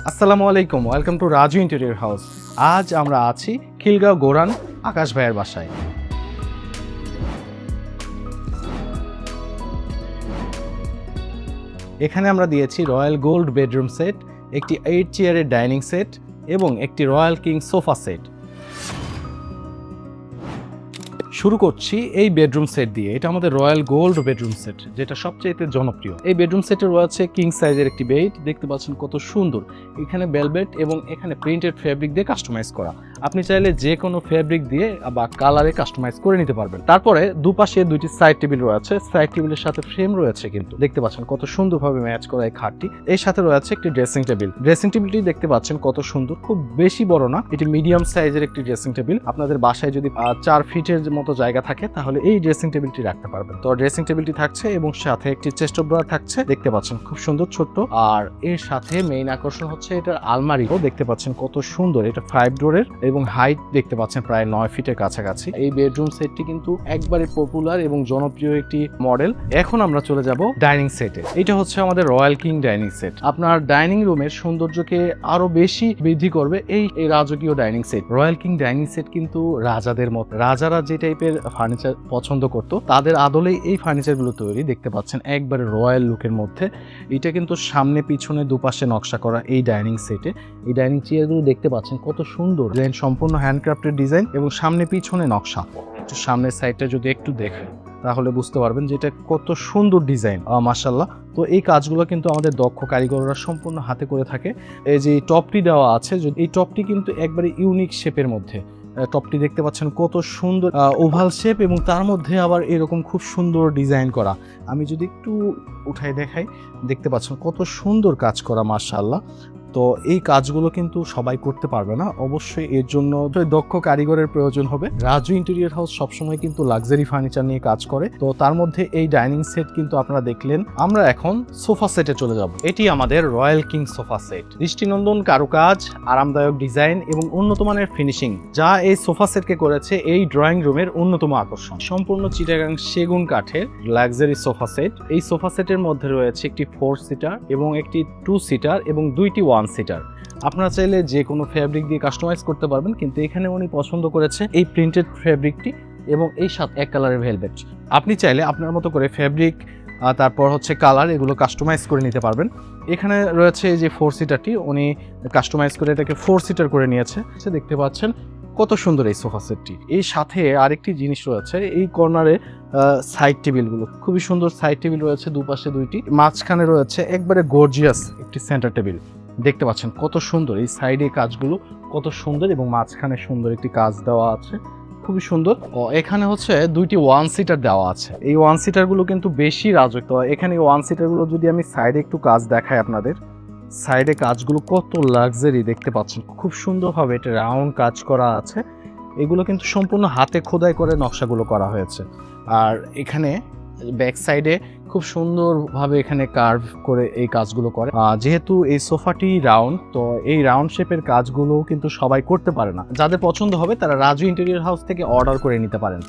আসসালামু আলাইকুম, welcome to Raju interior house. আজ আমরা আছি খিলগাঁও গোরান আকাশ ভাইয়ের বাসায়। এখানে আমরা দিয়েছি রয়্যাল গোল্ড বেডরুম সেট, একটি 8 চেয়ারের ডাইনিং সেট এবং একটি রয়্যাল কিং সোফা সেট। শুরু করছি এই বেডরুম সেট দিয়ে। এটা আমাদের রয়্যাল গোল্ড বেডরুম সেট, যেটা সবচেয়ে জনপ্রিয়। এই বেডরুম সেটে রয়েছে কিং সাইজের একটি বেড, দেখতে পাচ্ছেন কত সুন্দর। এখানে বেলভেট এবং এখানে প্রিন্টেড ফেব্রিক দিয়ে কাস্টমাইজ করা। আপনি চাইলে যে কোনো ফেব্রিক দিয়ে বা কালারে কাস্টমাইজ করে নিতে পারবেন। তারপরে দুপাশে দুইটি সাইড টেবিল রয়েছে, সাইড টেবিলের সাথে ফ্রেম রয়েছে, কিন্তু দেখতে পাচ্ছেন কত সুন্দরভাবে ম্যাচ করা এই খাটটি। এর সাথে রয়েছে একটি ড্রেসিং টেবিল। ড্রেসিং টেবিলটি দেখতে পাচ্ছেন কত সুন্দর, খুব বেশি বড় না, এটি মিডিয়াম সাইজের একটি ড্রেসিং টেবিল। আপনাদের বাসায় যদি 4 ফিটের মতো জায়গা থাকে তাহলে এই ড্রেসিং টেবিলটি রাখতে পারবেন। তো ড্রেসিং টেবিলটি থাকছে এবং সাথে একটি চেস্ট অফ ড্রয়ার থাকছে, দেখতে পাচ্ছেন খুব সুন্দর ছোট্ট। আর এর সাথে মেইন আকর্ষণ হচ্ছে এটার আলমারিও দেখতে পাচ্ছেন কত সুন্দর। এটা 5 ডোরের এবং হাইট দেখতে পাচ্ছেন প্রায় 9 ফিটের কাছাকাছি। এই বেডরুম সেটটি কিন্তু একবারে পপুলার এবং জনপ্রিয় একটি মডেল। এখন আমরা চলে যাব ডাইনিং সেটে। এটা হচ্ছে আমাদের রয়্যাল কিং ডাইনিং সেট। আপনার ডাইনিং রুমের সৌন্দর্যকে আরো বেশি বৃদ্ধি করবে এই রাজকীয় dining set. Royal king dining set কিন্তু রাজাদের মতো, রাজারা যে টাইপের ফার্নিচার পছন্দ করতো তাদের আদলেই এই ফার্নিচারগুলো তৈরি। দেখতে পাচ্ছেন একবারে রয়্যাল লুকের মধ্যে। এটা কিন্তু সামনে পিছনে দুপাশে নকশা করা এই ডাইনিং সেটে। এই ডাইনিং চেয়ারগুলো দেখতে পাচ্ছেন কত সুন্দর ডিজাইন, সম্পূর্ণ হ্যান্ডক্রাফটেড ডিজাইন এবং সামনে পিছনে নকশা। একটু সামনের সাইডটা যদি একটু দেখেন তাহলে বুঝতে পারবেন যে এটা কত সুন্দর ডিজাইন, মাশাআল্লাহ। তো এই কাজগুলো কিন্তু আমাদের দক্ষ কারিগররা সম্পূর্ণ হাতে করে থাকে। এই যে টপটি দেওয়া আছে, এই টপটি কিন্তু একবারে ইউনিক শেপের মধ্যে। টপটি দেখতে পাচ্ছেন কত সুন্দর ওভাল শেপ এবং তার মধ্যে আবার এরকম খুব সুন্দর ডিজাইন করা। আমি যদি একটু উঠাই দেখাই, দেখতে পাচ্ছেন কত সুন্দর কাজ করা, মাশাআল্লাহ। তো এই কাজগুলো কিন্তু সবাই করতে পারবে না, অবশ্যই এর জন্য দক্ষ কারিগরের প্রয়োজন হবে। রাজু ইন্টেরিয়র হাউস সবসময় কিন্তু লাক্সারি ফার্নিচার নিয়ে কাজ করে। তো তার মধ্যে এই ডাইনিং সেট কিন্তু আপনারা দেখলেন। আমরা এখন সোফা সেটে চলে যাব। এটি আমাদের রয়্যাল কিং সোফা সেট। দৃষ্টিনন্দন কারুকাজ, আরামদায়ক ডিজাইন এবং উন্নত মানের ফিনিশিং, যা এই সোফা সেটকে করেছে এই ড্রয়িং রুমের অন্যতম আকর্ষণ। সম্পূর্ণ চিটাগাং সেগুন কাঠের লাক্সারি সোফা সেট। এই সোফা সেটের মধ্যে রয়েছে একটি 4 সিটার এবং একটি 2 সিটার এবং দুইটি 1 সিটার। আপনারা চাইলে যে কোনো ফেব্রিক দিয়ে কাস্টমাইজ করতে পারবেন, কিন্তু এখানে উনি পছন্দ করেছে এই প্রিন্টেড ফেব্রিকটি এবং এই সাথে এক কালারের ভেলভেট। আপনি চাইলে আপনার মতো করে ফেব্রিক, তারপর হচ্ছে কালার, এগুলো কাস্টমাইজ করে নিতে পারবেন। এখানে রয়েছে এই যে 4 সিটারটি, উনি কাস্টমাইজ করে এটাকে 4 সিটার করে নিয়েছে। দেখতে পাচ্ছেন কত সুন্দর এই সোফা সেটটি। এর সাথে আরেকটি জিনিস রয়েছে, এই কর্নারে সাইড টেবিলগুলো খুবই সুন্দর। সাইড টেবিল রয়েছে দুপাশে দুইটি, মাঝখানে রয়েছে একবারে গর্জিয়াস একটি সেন্টার টেবিল। দেখতে পাচ্ছেন কত সুন্দর এই সাইডে কাজগুলো, কত সুন্দর এবং মাঝখানে সুন্দর একটি কাজ দেওয়া আছে, খুবই সুন্দর। এখানে হচ্ছে দুইটি 1 সিটার দেওয়া আছে। এই 1 সিটারগুলো কিন্তু বেশি রাজকীয়। এখানে 1 সিটারগুলো যদি আমি সাইডে একটু কাজ দেখাই আপনাদের, সাইডে কাজগুলো কত লাক্সারি দেখতে পাচ্ছেন, খুব সুন্দরভাবে এটা রাউন্ড কাজ করা আছে। এগুলো কিন্তু সম্পূর্ণ হাতে খোদাই করে নকশাগুলো করা হয়েছে। আর এখানে ব্যাক সাইডে খুব সুন্দরভাবে এখানে কার্ভ করে এই কাজগুলো করে। যেহেতু এই সোফাটি রাউন্ড, তো এই রাউন্ড শেপের কাজগুলো কিন্তু সবাই করতে পারে না। যাদের পছন্দ হবে তারা রাজু ইন্টেরিয়র হাউস থেকে অর্ডার করে নিতে পারেন।